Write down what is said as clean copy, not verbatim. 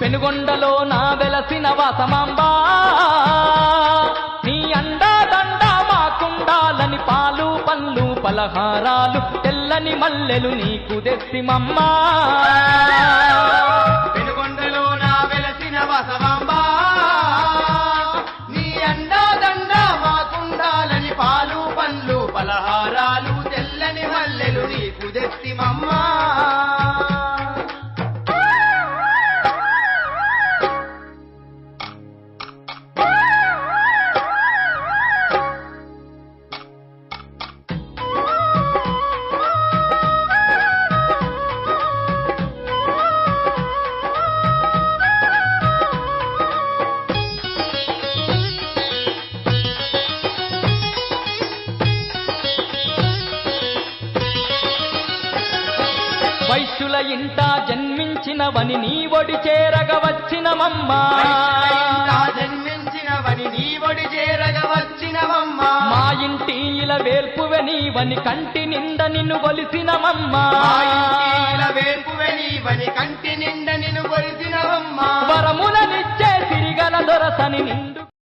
పెనుగొండలో నా వెలసిన వాసమాంబా నీ అండాదండ మాకుండాలని పాలు పళ్ళు పలహారాలు తెల్లని మల్లెలు నీకు తెస్తిమమ్మా పెనుగొండలో నా వెలసిన వాసమాంబా నీ అండాదండ మాకుండాలని పాలు పండ్లు పలహారాలు తెల్లని మల్లెలు నీకు తెస్తిమమ్మా వైశ్యుల ఇంట జన్మించినవని నీ ఒడి చేరగ వచ్చినమమ్మా జన్మించినవని నీ ఒడి చేరగ వచ్చినవమ్మా మా ఇంటి ఇలా వేల్పువె నీవని కంటి నిండ నిన్ను కొలిసినమమ్మా వేర్పువె నీవని కంటి నిండ నిన్ను కొలిసినవమ్మా వరములనిచ్చే సిరిగల దొరసని నిండు